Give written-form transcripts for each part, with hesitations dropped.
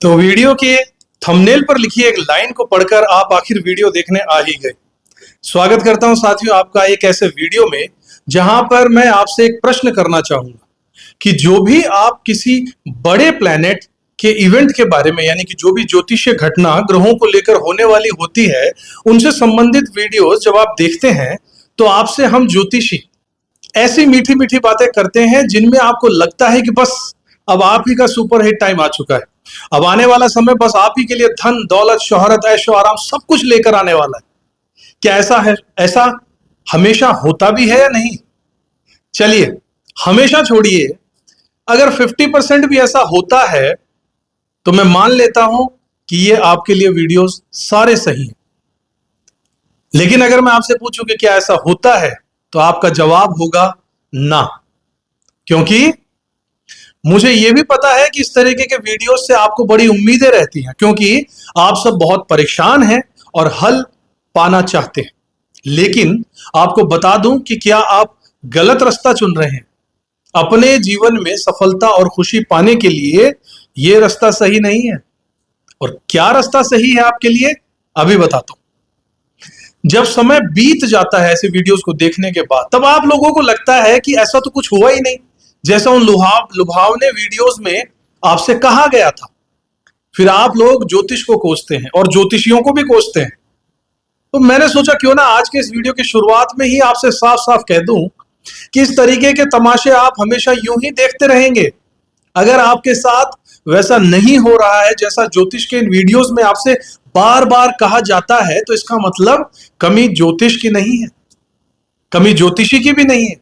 तो वीडियो के थंबनेल पर लिखी एक लाइन को पढ़कर आप आखिर वीडियो देखने आ ही गए। स्वागत करता हूं साथियों आपका एक ऐसे वीडियो में जहां पर मैं आपसे एक प्रश्न करना चाहूंगा कि जो भी आप किसी बड़े प्लैनेट के इवेंट के बारे में यानी कि जो भी ज्योतिषीय घटना ग्रहों को लेकर होने वाली होती है उनसे संबंधित वीडियोस जब आप देखते हैं तो आपसे हम ज्योतिषी ऐसी मीठी मीठी बातें करते हैं जिनमें आपको लगता है कि बस अब आप ही का सुपर हिट टाइम आ चुका है। अब आने वाला समय बस आप ही के लिए धन दौलत शोहरत ऐशो आराम सब कुछ लेकर आने वाला है। क्या ऐसा है? ऐसा हमेशा होता भी है या नहीं? चलिए हमेशा छोड़िए, अगर 50% भी ऐसा होता है तो मैं मान लेता हूं कि ये आपके लिए वीडियोस सारे सही हैं। लेकिन अगर मैं आपसे पूछूं कि क्या ऐसा होता है तो आपका जवाब होगा ना, क्योंकि मुझे यह भी पता है कि इस तरीके के वीडियोस से आपको बड़ी उम्मीदें रहती हैं, क्योंकि आप सब बहुत परेशान हैं और हल पाना चाहते हैं। लेकिन आपको बता दूं कि क्या आप गलत रास्ता चुन रहे हैं। अपने जीवन में सफलता और खुशी पाने के लिए यह रास्ता सही नहीं है। और क्या रास्ता सही है आपके लिए, अभी बताता हूं। जब समय बीत जाता है ऐसे वीडियोस को देखने के बाद, तब आप लोगों को लगता है कि ऐसा तो कुछ हुआ ही नहीं जैसा उन लुभावने वीडियोस में आपसे कहा गया था। फिर आप लोग ज्योतिष को कोसते हैं और ज्योतिषियों को भी कोसते हैं। तो मैंने सोचा क्यों ना आज के इस वीडियो की शुरुआत में ही आपसे साफ साफ कह दूं कि इस तरीके के तमाशे आप हमेशा यूं ही देखते रहेंगे। अगर आपके साथ वैसा नहीं हो रहा है जैसा ज्योतिष के इन वीडियोस में आपसे बार बार कहा जाता है, तो इसका मतलब कमी ज्योतिष की नहीं है, कमी ज्योतिषी की भी नहीं है,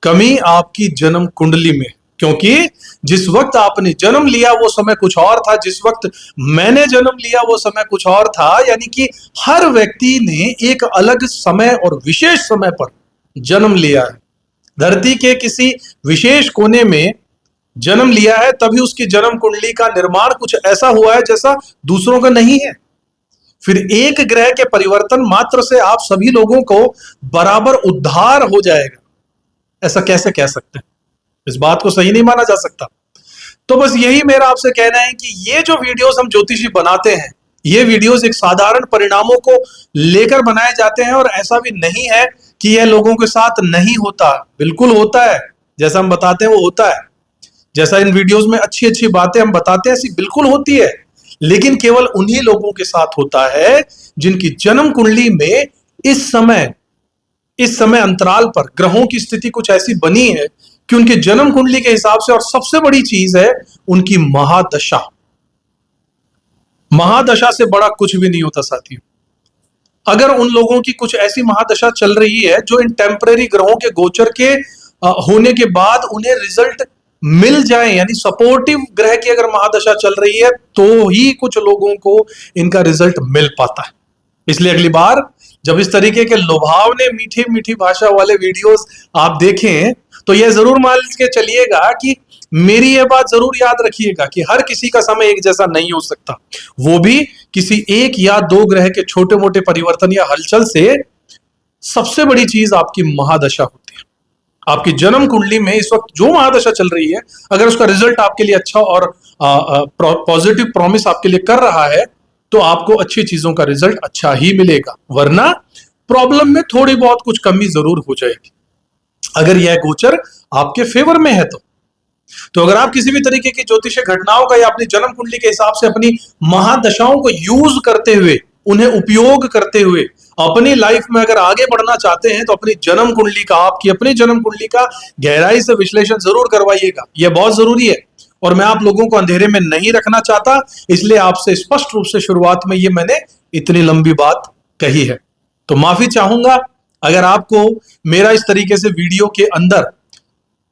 कमी आपकी जन्म कुंडली में। क्योंकि जिस वक्त आपने जन्म लिया वो समय कुछ और था, जिस वक्त मैंने जन्म लिया वो समय कुछ और था। यानी कि हर व्यक्ति ने एक अलग समय और विशेष समय पर जन्म लिया है। धरती के किसी विशेष कोने में जन्म लिया है, तभी उसकी जन्म कुंडली का निर्माण कुछ ऐसा हुआ है जैसा दूसरों का नहीं है। फिर एक ग्रह के परिवर्तन मात्र से आप सभी लोगों को बराबर उद्धार हो जाएगा, ऐसा कैसे कह सकते हैं? इस बात को सही नहीं माना जा सकता। तो बस यही मेरा आपसे कहना है कि ये जो वीडियोस हम ज्योतिषी बनाते हैं, ये वीडियोस एक साधारण परिणामों को लेकर बनाए जाते हैं। और ऐसा भी नहीं है कि यह लोगों के साथ नहीं होता, बिल्कुल होता है। जैसा हम बताते हैं वो होता है। जैसा इन वीडियोस में अच्छी अच्छी बातें हम बताते हैं ऐसी बिल्कुल होती है। लेकिन केवल उन्हीं लोगों के साथ होता है जिनकी जन्म कुंडली में इस समय अंतराल पर ग्रहों की स्थिति कुछ ऐसी बनी है कि उनके जन्म कुंडली के हिसाब से, और सबसे बड़ी चीज है उनकी महादशा। महादशा से बड़ा कुछ भी नहीं होता साथियों। अगर उन लोगों की कुछ ऐसी महादशा चल रही है जो इन टेम्परेरी ग्रहों के गोचर के होने के बाद उन्हें रिजल्ट मिल जाए, यानी सपोर्टिव ग्रह की अगर महादशा चल रही है तो ही कुछ लोगों को इनका रिजल्ट मिल पाता है। इसलिए अगली बार जब इस तरीके के लुभावने मीठी मीठी भाषा वाले वीडियोस आप देखें तो यह जरूर मान के चलिएगा कि मेरी यह बात जरूर याद रखिएगा कि हर किसी का समय एक जैसा नहीं हो सकता, वो भी किसी एक या दो ग्रह के छोटे मोटे परिवर्तन या हलचल से। सबसे बड़ी चीज आपकी महादशा होती है। आपकी जन्म कुंडली में इस वक्त जो महादशा चल रही है, अगर उसका रिजल्ट आपके लिए अच्छा और पॉजिटिव प्रॉमिस आपके लिए कर रहा है तो आपको अच्छी चीजों का रिजल्ट अच्छा ही मिलेगा, वरना प्रॉब्लम में थोड़ी बहुत कुछ कमी जरूर हो जाएगी अगर यह गोचर आपके फेवर में है। तो अगर आप किसी भी तरीके की ज्योतिषीय घटनाओं का या अपनी जन्म कुंडली के हिसाब से अपनी महादशाओं को यूज करते हुए, उन्हें उपयोग करते हुए अपनी लाइफ में अगर आगे बढ़ना चाहते हैं तो अपनी जन्म कुंडली का, आपकी अपनी जन्म कुंडली का गहराई से विश्लेषण जरूर करवाइएगा। यह बहुत जरूरी है और मैं आप लोगों को अंधेरे में नहीं रखना चाहता, इसलिए आपसे स्पष्ट रूप से शुरुआत में ये मैंने इतनी लंबी बात कही है। तो माफी चाहूंगा अगर आपको मेरा इस तरीके से वीडियो के अंदर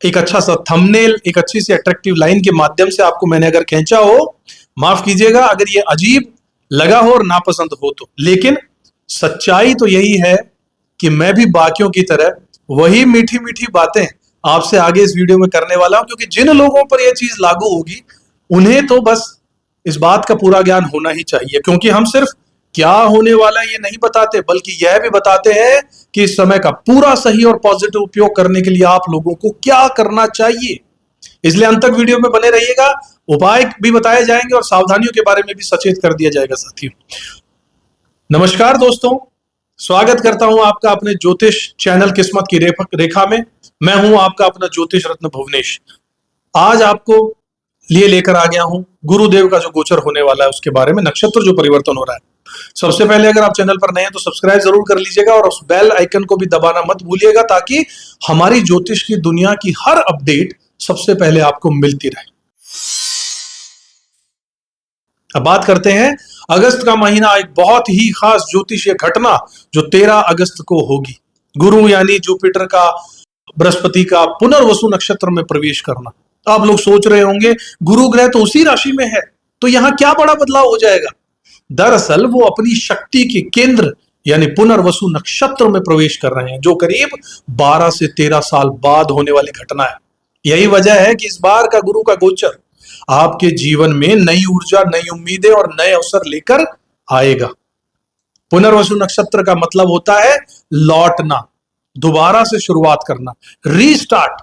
एक अच्छा सा थंबनेल, एक अच्छी सी अट्रैक्टिव लाइन के माध्यम से आपको मैंने अगर खींचा हो, माफ कीजिएगा अगर ये अजीब लगा हो और नापसंद हो तो। लेकिन सच्चाई तो यही है कि मैं भी बाकियों की तरह वही मीठी मीठी बातें आपसे आगे इस वीडियो में करने वाला हूं, क्योंकि जिन लोगों पर यह चीज लागू होगी उन्हें तो बस इस बात का पूरा ज्ञान होना ही चाहिए। क्योंकि हम सिर्फ क्या होने वाला है ये नहीं बताते, बल्कि यह भी बताते हैं कि इस समय का पूरा सही और पॉजिटिव उपयोग करने के लिए आप लोगों को क्या करना चाहिए। इसलिए अंत तक वीडियो में बने रहिएगा। उपाय भी बताए जाएंगे और सावधानियों के बारे में भी सचेत कर दिया जाएगा साथियों। नमस्कार दोस्तों, स्वागत करता हूं आपका अपने ज्योतिष चैनल किस्मत की रेखा में। मैं हूं आपका अपना ज्योतिष रत्न भुवनेश। आज आपको लिए लेकर आ गया हूं गुरुदेव का जो गोचर होने वाला है उसके बारे में, नक्षत्र जो परिवर्तन हो रहा है। सबसे पहले अगर आप चैनल पर नए हैं तो सब्सक्राइब जरूर कर लीजिएगा और उस बेल आइकन को भी दबाना मत भूलिएगा, ताकि हमारी ज्योतिष की दुनिया की हर अपडेट सबसे पहले आपको मिलती रहे। अब बात करते हैं अगस्त का महीना, एक बहुत ही खास ज्योतिषीय घटना जो 13 अगस्त को होगी। गुरु यानी जुपिटर का, बृहस्पति का पुनर्वसु नक्षत्र में प्रवेश करना। आप लोग सोच रहे होंगे गुरु ग्रह तो उसी राशि में है, तो यहां क्या बड़ा बदलाव हो जाएगा। दरअसल वो अपनी शक्ति के केंद्र यानी पुनर्वसु नक्षत्र में प्रवेश कर रहे हैं, जो करीब 12 से 13 साल बाद होने वाली घटना है। यही वजह है कि इस बार का गुरु का गोचर आपके जीवन में नई ऊर्जा, नई उम्मीदें और नए अवसर लेकर आएगा। पुनर्वसु नक्षत्र का मतलब होता है लौटना, दोबारा से शुरुआत करना, रीस्टार्ट।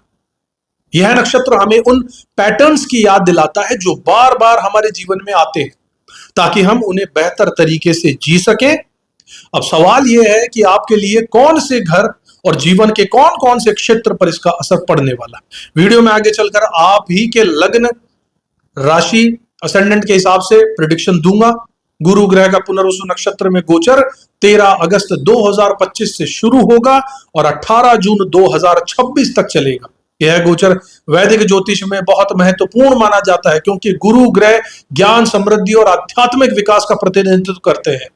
यह नक्षत्र हमें उन पैटर्न्स की याद दिलाता है जो बार बार हमारे जीवन में आते हैं, ताकि हम उन्हें बेहतर तरीके से जी सकें। अब सवाल यह है कि आपके लिए कौन से घर और जीवन के कौन कौन से क्षेत्र पर इसका असर पड़ने वाला। वीडियो में आगे चलकर आप ही के लग्न, राशि, असेंडेंट के हिसाब से प्रेडिक्शन दूंगा। गुरु ग्रह का पुनर्वसु नक्षत्र में गोचर 13 अगस्त 2025 से शुरू होगा और 18 जून 2026 तक चलेगा। यह गोचर वैदिक ज्योतिष में बहुत महत्वपूर्ण माना जाता है, क्योंकि गुरु ग्रह ज्ञान, समृद्धि और आध्यात्मिक विकास का प्रतिनिधित्व करते हैं।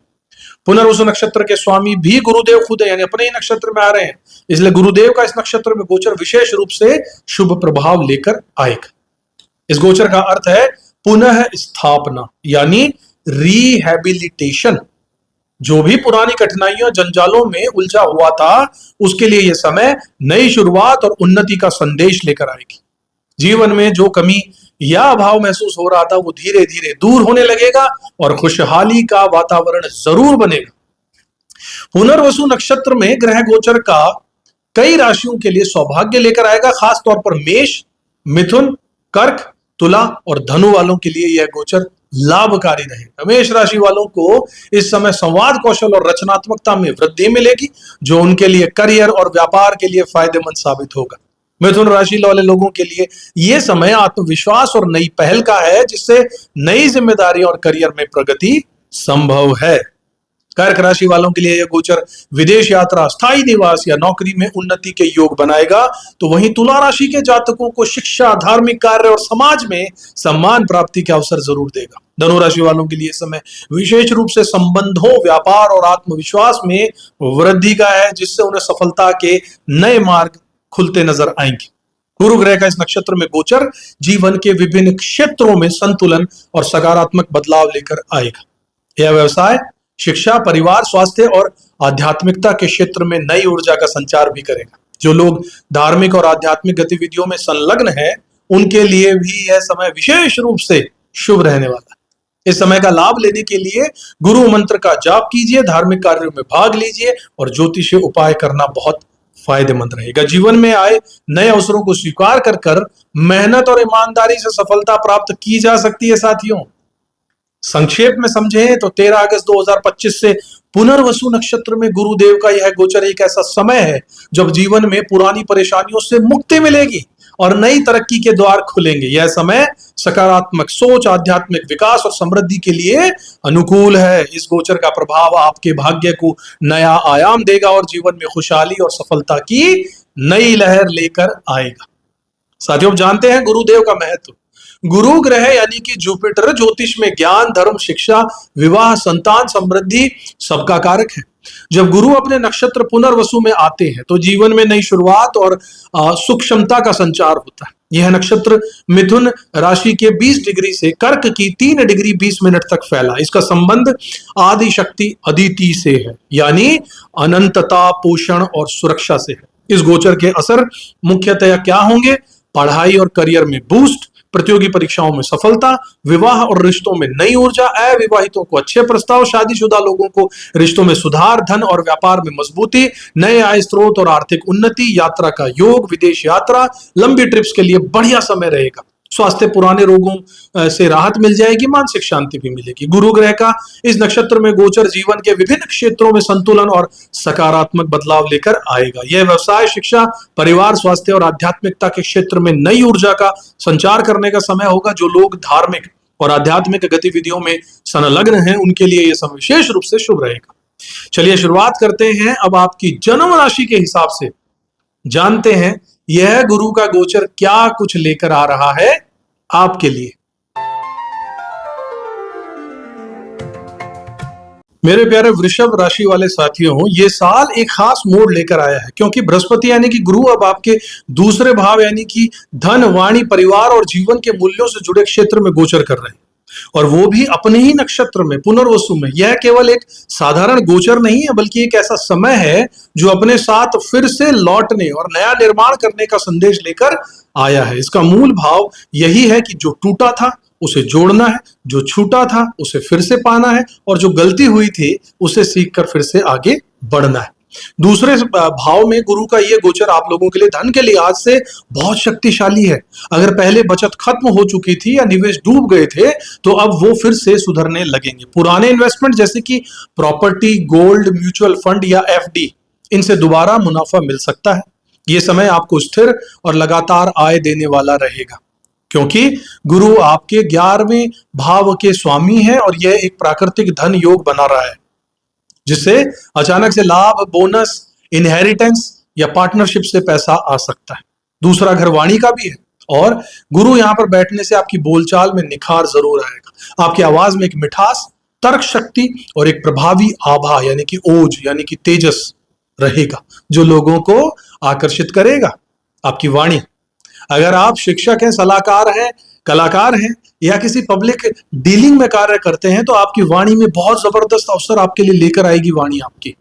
पुनर्वसु नक्षत्र के स्वामी भी गुरुदेव खुद है, यानी अपने ही नक्षत्र में आ रहे हैं, इसलिए गुरुदेव का इस नक्षत्र में गोचर विशेष रूप से शुभ प्रभाव लेकर आएगा। इस गोचर का अर्थ है पुनः स्थापना यानी रिहैबिलिटेशन। जो भी पुरानी कठिनाइयों, जंजालों में उलझा हुआ था, उसके लिए यह समय नई शुरुआत और उन्नति का संदेश लेकर आएगी। जीवन में जो कमी या अभाव महसूस हो रहा था वो धीरे धीरे दूर होने लगेगा और खुशहाली का वातावरण जरूर बनेगा। पुनर्वसु नक्षत्र में ग्रह गोचर का कई राशियों के लिए सौभाग्य लेकर आएगा, खास तौर पर मेष, मिथुन, कर्क, तुला और धनु वालों के लिए यह गोचर लाभकारी रहेगा। मेष राशि वालों को इस समय संवाद कौशल और रचनात्मकता में वृद्धि मिलेगी, जो उनके लिए करियर और व्यापार के लिए फायदेमंद साबित होगा। मिथुन राशि वाले लोगों के लिए यह समय आत्मविश्वास और नई पहल का है, जिससे नई जिम्मेदारी और करियर में प्रगति संभव है। कर्क राशि वालों के लिए यह गोचर विदेश यात्रा, स्थायी निवास या नौकरी में उन्नति के योग बनाएगा। तो वहीं तुला राशि के जातकों को शिक्षा, धार्मिक कार्य और समाज में सम्मान प्राप्ति के अवसर जरूर देगा। धनु राशि वालों के लिए समय विशेष रूप से संबंधों, व्यापार और आत्मविश्वास में वृद्धि का है, जिससे उन्हें सफलता के नए मार्ग खुलते नजर आएंगे। गुरु ग्रह का इस नक्षत्र में गोचर जीवन के विभिन्न क्षेत्रों में संतुलन और सकारात्मक बदलाव लेकर आएगा। यह व्यवसाय, शिक्षा, परिवार, स्वास्थ्य और आध्यात्मिकता के क्षेत्र में नई ऊर्जा का संचार भी करेगा। जो लोग धार्मिक और आध्यात्मिक गतिविधियों में संलग्न हैं, उनके लिए भी यह समय विशेष रूप से शुभ रहने वाला है। इस समय का लाभ लेने के लिए गुरु मंत्र का जाप कीजिए, धार्मिक कार्यों में भाग लीजिए और ज्योतिषीय उपाय करना बहुत फायदेमंद रहेगा। जीवन में आए नए अवसरों को स्वीकार कर मेहनत और ईमानदारी से सफलता प्राप्त की जा सकती है। साथियों, संक्षेप में समझें तो 13 अगस्त 2025 से पुनर्वसु नक्षत्र में गुरुदेव का यह गोचर एक ऐसा समय है जब जीवन में पुरानी परेशानियों से मुक्ति मिलेगी और नई तरक्की के द्वार खुलेंगे। यह समय सकारात्मक सोच, आध्यात्मिक विकास और समृद्धि के लिए अनुकूल है। इस गोचर का प्रभाव आपके भाग्य को नया आयाम देगा और जीवन में खुशहाली और सफलता की नई लहर लेकर आएगा। साथियों, जानते हैं गुरुदेव का महत्व। गुरु ग्रह यानी कि जुपिटर ज्योतिष में ज्ञान, धर्म, शिक्षा, विवाह, संतान, समृद्धि सबका कारक है। जब गुरु अपने नक्षत्र पुनर्वसु में आते हैं तो जीवन में नई शुरुआत और सुख क्षमता का संचार होता है। यह नक्षत्र मिथुन राशि के 20 डिग्री से कर्क की 3 डिग्री 20 मिनट तक फैला। इसका संबंध आदि शक्ति अदिति से है, यानी अनंतता, पोषण और सुरक्षा से है। इस गोचर के असर मुख्यतः क्या होंगे? पढ़ाई और करियर में बूस्ट, प्रतियोगी परीक्षाओं में सफलता, विवाह और रिश्तों में नई ऊर्जा, अविवाहितों को अच्छे प्रस्ताव, शादीशुदा लोगों को रिश्तों में सुधार, धन और व्यापार में मजबूती, नए आय स्रोत और आर्थिक उन्नति, यात्रा का योग, विदेश यात्रा, लंबी ट्रिप्स के लिए बढ़िया समय रहेगा। स्वास्थ्य, पुराने रोगों से राहत मिल जाएगी, मानसिक शांति भी मिलेगी। गुरु ग्रह का इस नक्षत्र में गोचर जीवन के विभिन्न क्षेत्रों में संतुलन और सकारात्मक बदलाव लेकर आएगा। यह व्यवसाय, शिक्षा, परिवार, स्वास्थ्य और आध्यात्मिकता के क्षेत्र में नई ऊर्जा का संचार करने का समय होगा। जो लोग धार्मिक और आध्यात्मिक गतिविधियों में संलग्न हैं, उनके लिए यह समय विशेष रूप से शुभ रहेगा। चलिए शुरुआत करते हैं। अब आपकी जन्म राशि के हिसाब से जानते हैं यह गुरु का गोचर क्या कुछ लेकर आ रहा है आपके लिए। मेरे प्यारे वृषभ राशि वाले साथियों, ये साल एक खास मोड़ लेकर आया है, क्योंकि बृहस्पति यानी कि गुरु अब आपके दूसरे भाव यानी कि धन, वाणी, परिवार और जीवन के मूल्यों से जुड़े क्षेत्र में गोचर कर रहे हैं, और वो भी अपने ही नक्षत्र में, पुनर्वसु में। यह केवल एक साधारण गोचर नहीं है, बल्कि एक ऐसा समय है जो अपने साथ फिर से लौटने और नया निर्माण करने का संदेश लेकर आया है। इसका मूल भाव यही है कि जो टूटा था उसे जोड़ना है, जो छूटा था उसे फिर से पाना है, और जो गलती हुई थी उसे सीखकर फिर से आगे बढ़ना है। दूसरे भाव में गुरु का ये गोचर आप लोगों के लिए धन के लिहाज से बहुत शक्तिशाली है। अगर पहले बचत खत्म हो चुकी थी या निवेश डूब गए थे, तो अब वो फिर से सुधरने लगेंगे। पुराने इन्वेस्टमेंट जैसे कि प्रॉपर्टी, गोल्ड, म्यूचुअल फंड या एफडी, इनसे दोबारा मुनाफा मिल सकता है। ये समय आपको स्थिर और लगातार आय देने वाला रहेगा, क्योंकि गुरु आपके 11वें भाव के स्वामी है, और यह एक प्राकृतिक धन योग बना रहा है, जिससे अचानक से लाभ, बोनस, इनहेरिटेंस या पार्टनरशिप से पैसा आ सकता है। दूसरा घर वाणी का भी है, और गुरु यहां पर बैठने से आपकी बोलचाल में निखार जरूर आएगा। आपकी आवाज में एक मिठास, तर्क शक्ति और एक प्रभावी आभा यानी कि ओज यानी कि तेजस रहेगा, जो लोगों को आकर्षित करेगा। आपकी वाणी, अगर आप शिक्षक हैं, सलाहकार हैं, कलाकार हैं या किसी पब्लिक डीलिंग में कार्य करते हैं, तो आपकी वाणी में बहुत जबरदस्त अवसर आपके लिए लेकर आएगी वाणी आपकी।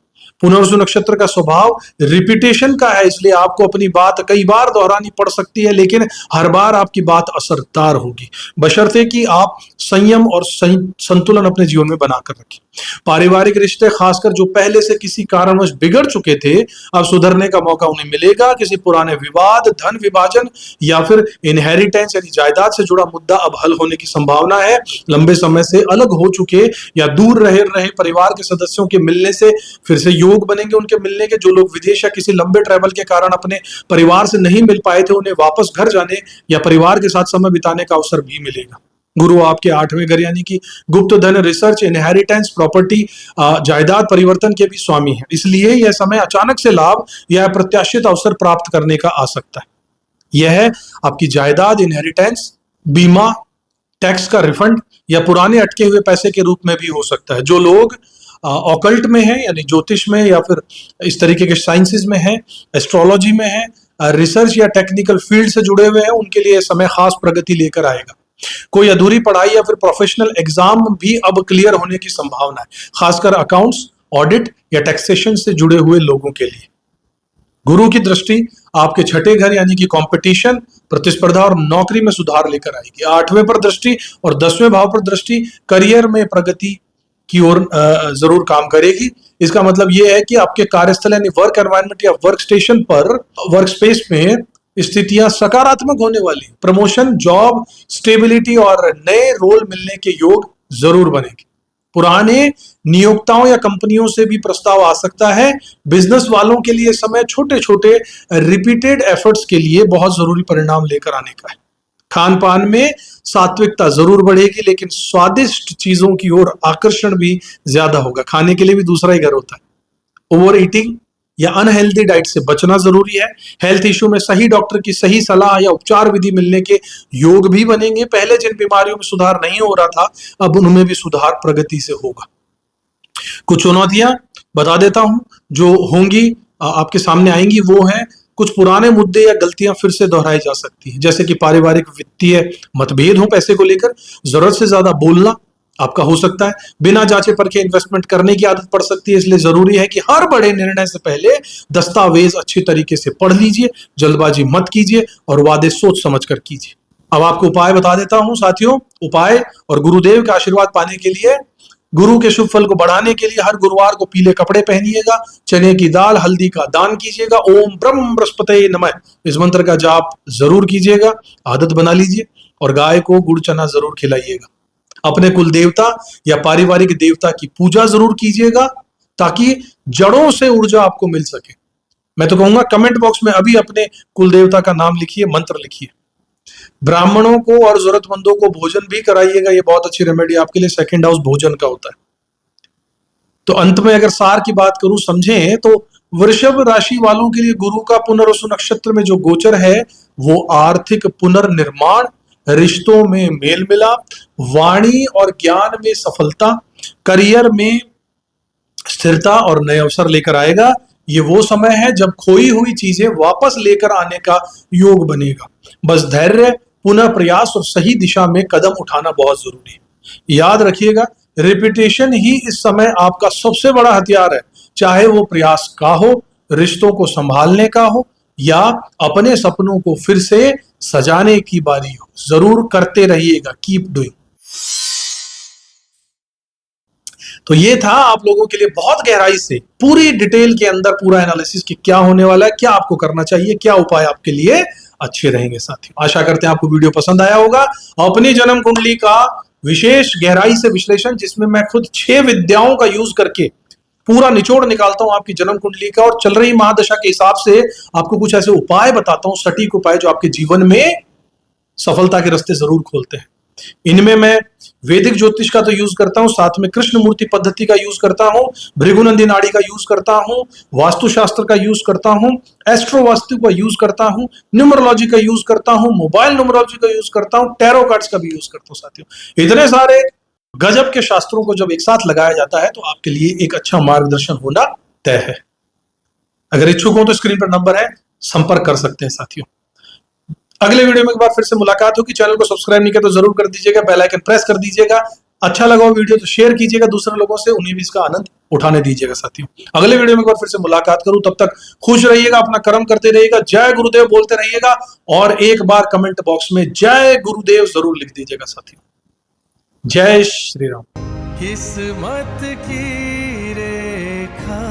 पुनर्वसु नक्षत्र का स्वभाव रिपीटेशन का है, इसलिए आपको अपनी बात कई बार दोहरानी पड़ सकती है, लेकिन हर बार आपकी बात असरदार होगी, बशर्ते कि आप संयम और संतुलन अपने जीवन में बनाकर रखें। पारिवारिक रिश्ते, खासकर जो पहले से किसी कारणवश बिगड़ चुके थे, अब सुधरने का मौका उन्हें मिलेगा। किसी पुराने विवाद, धन विभाजन या फिर इनहेरिटेंस यानी जायदाद से जुड़ा मुद्दा अब हल होने की संभावना है। लंबे समय से अलग हो चुके या दूर रहे परिवार के सदस्यों के मिलने से फिर से योग बनेंगे उनके मिलने के। जो लोग विदेश या किसी लंबे ट्रैवल के कारण अपने परिवार से नहीं मिल पाए थे, उन्हें वापस घर जाने या परिवार के साथ समय बिताने का अवसर भी मिलेगा। गुरु आपके 8वें घर यानी कि गुप्त धन, रिसर्च, इनहेरिटेंस, प्रॉपर्टी, जायदाद परिवर्तन के भी स्वामी है, इसलिए यह समय अचानक से लाभ या अप्रत्याशित अवसर प्राप्त करने का आ सकता है। यह आपकी जायदाद, इनहेरिटेंस, बीमा, टैक्स का रिफंड या पुराने अटके हुए पैसे के रूप में भी हो सकता है। जो लोग ऑकल्ट में है यानी ज्योतिष में या फिर इस तरीके के साइंसेस में है, एस्ट्रोलॉजी में है, रिसर्च या टेक्निकल फील्ड से जुड़े हुए हैं, उनके लिए समय खास प्रगति लेकर आएगा। कोई अधूरी पढ़ाई या फिर प्रोफेशनल एग्जाम भी अब क्लियर होने की संभावना है, खासकर अकाउंट्स, ऑडिट या टैक्सेशन से जुड़े हुए लोगों के लिए। गुरु की दृष्टि आपके 6ठे घर यानी कि कंपटीशन, प्रतिस्पर्धा और नौकरी में सुधार लेकर आएगी। 8वें पर दृष्टि और 10वें भाव पर दृष्टि करियर में प्रगति की ओर जरूर काम करेगी। इसका मतलब यह है कि आपके कार्यस्थल यानी वर्क एनवायरनमेंट या वर्क स्टेशन पर, वर्क स्पेस में स्थितियां सकारात्मक होने वाली। प्रमोशन, जॉब स्टेबिलिटी और नए रोल मिलने के योग जरूर बनेंगे। पुराने नियोक्ताओं या कंपनियों से भी प्रस्ताव आ सकता है। बिजनेस वालों के लिए समय छोटे छोटे रिपीटेड एफर्ट्स के लिए बहुत जरूरी परिणाम लेकर आने का है। खान पान में सात्विकता जरूर बढ़ेगी, लेकिन स्वादिष्ट चीजों की ओर आकर्षण भी ज्यादा होगा। खाने के लिए भी दूसरा ही घर होता है। ओवर ईटिंग या अनहेल्दी डाइट से बचना जरूरी है। हेल्थ इश्यू में सही डॉक्टर की सही सलाह या उपचार विधि मिलने के योग भी बनेंगे। पहले जिन बीमारियों में सुधार नहीं हो रहा था, अब उनमें भी सुधार प्रगति से होगा। कुछ चुनौतियां बता देता हूं जो होंगी, आपके सामने आएंगी। वो है कुछ पुराने मुद्दे या गलतियां फिर से दोहराई जा सकती है, जैसे कि पारिवारिक वित्तीय मतभेद हो पैसे को लेकर, जरूरत से ज्यादा बोलना आपका हो सकता है, बिना जांचे परखे इन्वेस्टमेंट करने की आदत पड़ सकती है। इसलिए जरूरी है कि हर बड़े निर्णय से पहले दस्तावेज अच्छी तरीके से पढ़ लीजिए, जल्दबाजी मत कीजिए और वादे सोच समझ कर कीजिए। अब आपको उपाय बता देता हूं साथियों। उपाय और गुरुदेव का आशीर्वाद पाने के लिए, गुरु के शुभ फल को बढ़ाने के लिए हर गुरुवार को पीले कपड़े पहनिएगा, चने की दाल, हल्दी का दान कीजिएगा, ओम ब्रह्म बृहस्पतये नमः इस मंत्र का जाप जरूर कीजिएगा, आदत बना लीजिए। और गाय को गुड़ चना जरूर खिलाइएगा। अपने कुल देवता या पारिवारिक देवता की पूजा जरूर कीजिएगा ताकि जड़ों से ऊर्जा आपको मिल सके। मैं तो कहूंगा कमेंट बॉक्स में अभी अपने कुल देवता का नाम लिखिए, मंत्र लिखिए। ब्राह्मणों को और जरूरतमंदों को भोजन भी कराइएगा, ये बहुत अच्छी रेमेडी आपके लिए सेकंड हाउस भोजन का होता है। तो अंत में अगर सार की बात करूं, समझें तो वृषभ राशि वालों के लिए गुरु का पुनर्वसु नक्षत्र में जो गोचर है वो आर्थिक पुनर्निर्माण, रिश्तों में मेल मिलाप, वाणी और ज्ञान में सफलता, करियर में स्थिरता और नए अवसर लेकर आएगा। ये वो समय है जब खोई हुई चीजें वापस लेकर आने का योग बनेगा। बस धैर्य, पुनः प्रयास और सही दिशा में कदम उठाना बहुत जरूरी है। याद रखिएगा, रिपीटेशन ही इस समय आपका सबसे बड़ा हथियार है। चाहे वो प्रयास का हो, रिश्तों को संभालने का हो या अपने सपनों को फिर से सजाने की बारी हो, जरूर करते रहिएगा। Keep doing. तो ये था आप लोगों के लिए बहुत गहराई से पूरी डिटेल के अंदर पूरा एनालिसिस कि क्या होने वाला है, क्या आपको करना चाहिए, क्या उपाय आपके लिए अच्छे रहेंगे। साथियों, आशा करते हैं आपको वीडियो पसंद आया होगा। अपनी जन्म कुंडली का विशेष गहराई से विश्लेषण, जिसमें मैं खुद 6 विद्याओं का यूज करके पूरा निचोड़ निकालता हूं आपकी जन्म कुंडली का, और चल रही महादशा के हिसाब से आपको कुछ ऐसे उपाय बताता हूं, सटीक उपाय जो आपके जीवन में सफलता के रास्ते जरूर खोलते हैं। इनमें मैं वैदिक ज्योतिष का तो यूज करता हूं, साथ में कृष्ण मूर्ति पद्धति का यूज करता हूं, भृगुनंदी नाड़ी का यूज करता हूं, वास्तुशास्त्र का यूज करता हूं, एस्ट्रो वास्तु का यूज करता हूं, न्यूमरोलॉजी का यूज करता हूं, मोबाइल न्यूमरोलॉजी का यूज करता हूं, टैरो कार्ड्स का भी यूज करता हूं। साथियों, इतने सारे गजब के शास्त्रों को जब एक साथ लगाया जाता है तो आपके लिए एक अच्छा मार्गदर्शन होना तय है। अगर इच्छुक हो तो स्क्रीन पर नंबर है, संपर्क कर सकते हैं। साथियों, अगले वीडियो में एक बार फिर से मुलाकात होगी। चैनल को सब्सक्राइब नहीं किया तो जरूर कर दीजिएगा, बेल आइकन प्रेस कर दीजिएगा। अच्छा लगा हो वीडियो तो शेयर कीजिएगा दूसरे लोगों से, उन्हें भी इसका आनंद उठाने दीजिएगा। साथियों, अगले वीडियो में एक बार फिर से मुलाकात करूं, तब तक खुश रहिएगा, अपना कर्म करते रहिएगा, जय गुरुदेव बोलते रहिएगा, और एक बार कमेंट बॉक्स में जय गुरुदेव जरूर लिख दीजिएगा। साथियों, जय श्री राम। किस्मत की रेखा